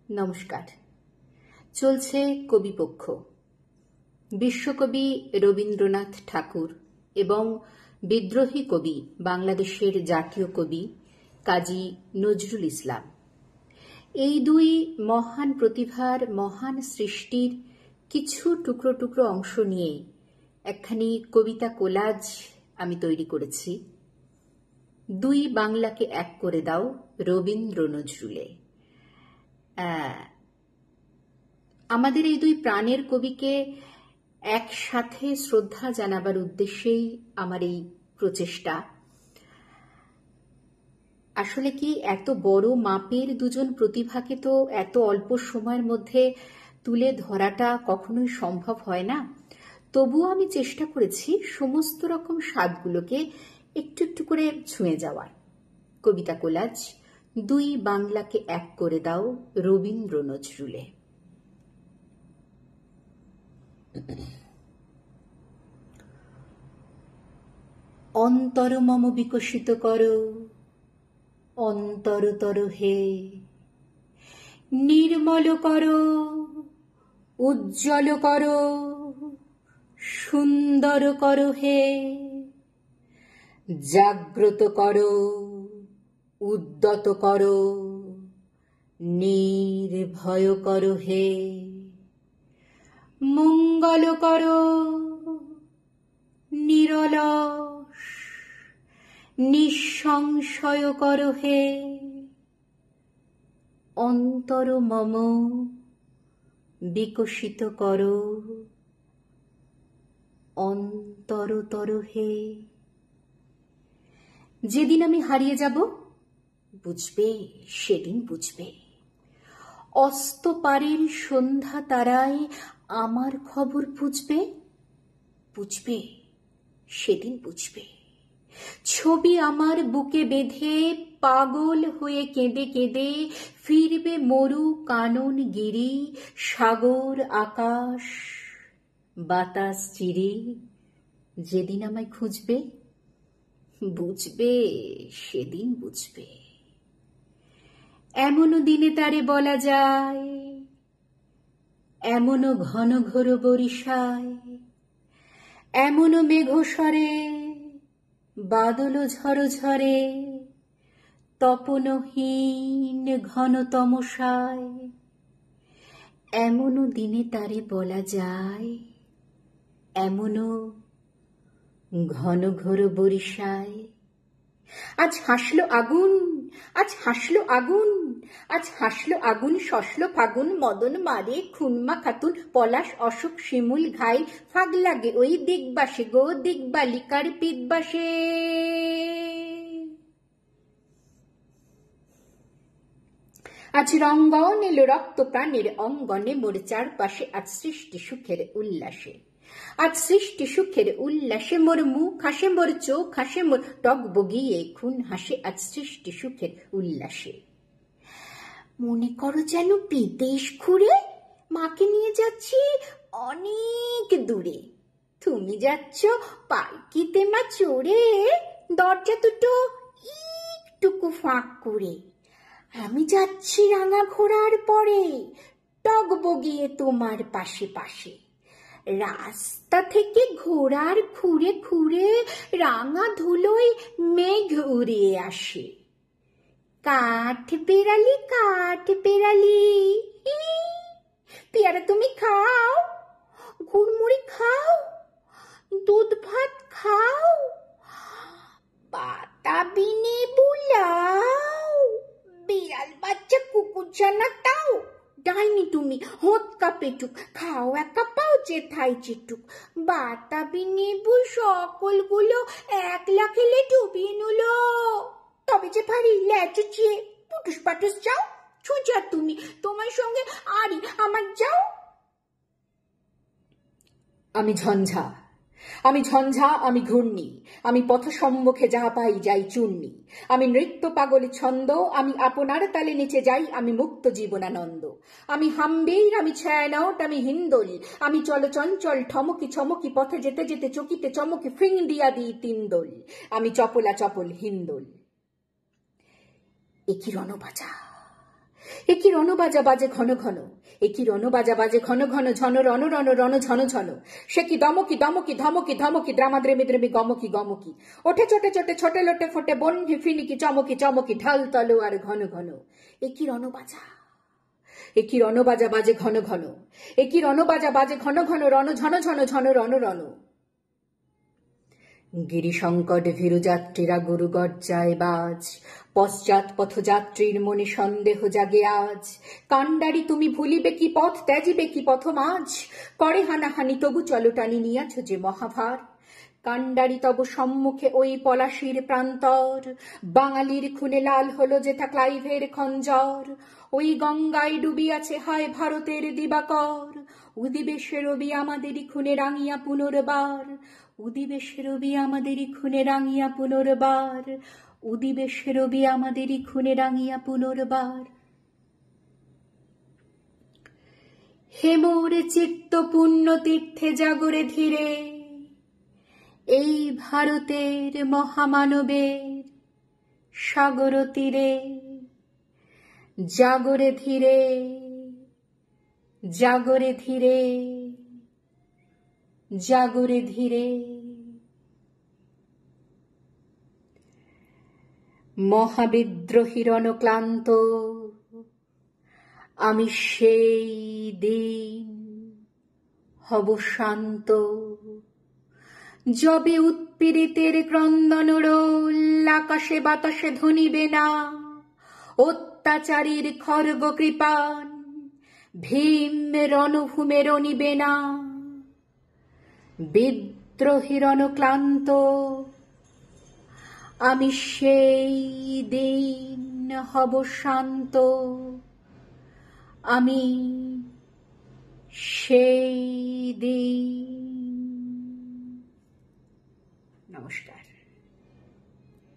নমস্কার। চলছে কবিপক্ষ। বিশ্বকবি রবীন্দ্রনাথ ঠাকুর এবং বিদ্রোহী কবি বাংলাদেশের জাতীয় কবি কাজী নজরুল ইসলাম, এই দুই মহান প্রতিভার মহান সৃষ্টির কিছু টুকরো টুকরো অংশ নিয়ে একখানি কবিতা কোলাজ আমি তৈরি করেছি। দুই বাংলাকে এক করে দাও রবীন্দ্র নজরুলে। আমাদের এই দুই প্রাণের কবিকে একসাথে শ্রদ্ধা জানাবার উদ্দেশ্যেই আমার এই প্রচেষ্টা। আসলে কি, এত বড় মাপের দুজন প্রতিভাকে তো এত অল্প সময়ের মধ্যে তুলে ধরাটা কখনোই সম্ভব হয় না। তবুও আমি চেষ্টা করেছি সমস্ত রকম স্বাদগুলোকে একটু একটু করে ছুঁয়ে যাওয়ার। কবিতা কোলাজ, দুই বাংলাকে এক করে দাও রবীন্দ্র নজরুলে। অন্তর মম বিকশিত করো অন্তরতর হে, নির্মল করো উজ্জ্বল করো সুন্দর করো হে, জাগ্রত করো উদ্যত করো নির্ভয় করো হে, মঙ্গল করো নিরলস নিঃসংশয় করো হে, অন্তর মম বিকশিত করো অন্তরতর হে। যেদিন আমি হারিয়ে যাব বুঝবে, সেদিন বুঝবে। অস্ত পারের সন্ধ্যা তারায় আমার খবর বুঝবে, বুঝবে সেদিন বুঝবে। ছবি আমার বুকে বেঁধে পাগল হয়ে কেঁদে কেঁদে ফিরবে মরু কানন গিরি, সাগর আকাশ বাতাস চিরে। যেদিন আমায় খুঁজবে বুঝবে, সেদিন বুঝবে। এমনও দিনে তারে বলা যায়, এমনও ঘন ঘোর বরিশায়, এমনও মেঘস্বরে বাদল ঝড় ঝরে, তপনহীন ঘন তমসায়। এমনও দিনে তারে বলা যায়, এমনও ঘন ঘোর বরিশায়। আজ হাসলো আগুন, আজ হাসলো আগুন, আজ হাসলো আগুন, শসলো ফাগুন, মদন মারে খুনমা খাতুন, পলাশ অশোক শিমুল ঘাই, ফাগ লাগে ওই দিগবাসে গো দিগবালিকার পিগবাসে। আজ রঙ্গন এলো রক্ত প্রাণের অঙ্গনে, মোর চারপাশে আজ সৃষ্টি সুখের উল্লাসে। আজ সৃষ্টি সুখের উল্লাসে মোর মুখ হাসে, মোর চোখ হাসে, মোর টক বগিয়ে খুন হাসে, আজ সৃষ্টি সুখের উল্লাসে। মনে করো যেন বিদেশ ঘুরে মাকে নিয়ে যাচ্ছি অনেক দূরে। তুমি যাচ্ছ পালকিতে মা চড়ে, দরজা দুটো একটুকু ফাঁক করে। আমি যাচ্ছি রাঙা ঘোড়ার পরে, টক বগিয়ে তোমার পাশে পাশে। রাস্তা থেকে ঘোড়ার খুঁড়ে খুঁড়ে রাঙা ধুলোয় মেঘ উড়িয়ে আসে। কাঠ বেড়ালি কাঠ বেড়ালি, পেয়ারা তুমি খাও, গুড়মুড়ি খাও, দুধ ভাত খাও, বাতাবি লেবু লাও, বিড়াল বাচ্চা কুকুর ছানা তাও। ডাইনি তুমি হোঁতকা পেটুক, খাও একা পাও চেথাই চেটুক। বাতাবি নেবু সকলগুলো একলা খেলে ডুবিয়ে নিল। তবে যে ভারী ল্যাচুচিয়ে পুটুস পাটুস যাও, ছুঁচা তুমি তোমার সঙ্গে আরি আমার যাও। আমি ঝঞ্ঝা, আমি ঝঞ্ঝা, আমি ঘূর্ণি, আমি পথ সম্মুখে যাহা পাই যাই চূর্ণি। আমি নৃত্য পাগলে ছন্দ, আমি আপনার তালে নেচে যাই, আমি মুক্ত জীবনানন্দ। আমি হাম্বির, আমি ছায়ানট, আমি হিন্দোল, আমি চলচঞ্চল ঠমকি ছমকি, পথে যেতে যেতে চকিতে চমকি ফিং দিয়া দিই তিনদোল। আমি চপলা চপল হিন্দোল। এ কি রণবাজা, একই রণবাজা বাজে ঘন ঘন, একই রণবাজা বাজে ঘন ঘন, ঝন রণ রণ রণ ঝন ঝন, সে কি দমকি দমকি ধমকি ধমকি, দ্রামাদ্রেমি দ্রেমি গমকি গমকি, ওঠে চোটে চোটে ছোটে লোটে ফোটে, বন্যি ফিনিকি চমকি চমকি, ঢাল তলোয়ার ঘন ঘন। একই রণবাজা, একই রণবাজা বাজে ঘন ঘন, একই রণবাজা বাজে ঘন ঘন, রণ ঝন ঝন ঝন রণ রণ। গিরিশঙ্কট ভীরুযাত্রীরা গুরু গর্জায় বাজ, পশ্চাৎ পথযাত্রীর মনে সন্দেহ জাগে আজ। কাণ্ডারি তুমি ভুলিবে কি পথ, ত্যাজিবে কি পথ মাঝ, করে হানাহানি তবু চলো টানি নিয়াছ যে মহাভার। কাণ্ডারি তব সম্মুখে ওই পলাশির প্রান্তর, বাঙালির খুনে লাল হলো যেথা ক্লাইভের খঞ্জর। ওই গঙ্গায় ডুবিয়াছে হায় ভারতের দিবাকর, উদিবে সে রবি আমাদেরই খুনে রাঙিয়া পুনর্বার, উদিবে সে রবি আমাদেরই খুনে রাঙিয়া পুনর্বার, উদিবে সে রবি আমাদেরই খুনে রাঙিয়া পুনর্বার। হে মোর চিত্ত পুণ্য তীর্থে জাগরে ধীরে, এই ভারতের মহামানবের সাগর তীরে। জাগরে ধীরে, জাগরে ধীরে, জাগরে ধীরে। মহাবিদ্রোহী রণক্লান্ত আমি সেই দিন হব শান্ত, যবে উৎপীড়িতের ক্রন্দন রোল আকাশে বাতাসে ধ্বনিবে না, অত্যাচারীর খর্গ কৃপান ভীম রণভূমে রণিবে না। বিদ্রোহী রণক্লান্ত আমি সেই দিন হব শান্ত, আমি সেই দিন। নমস্কার।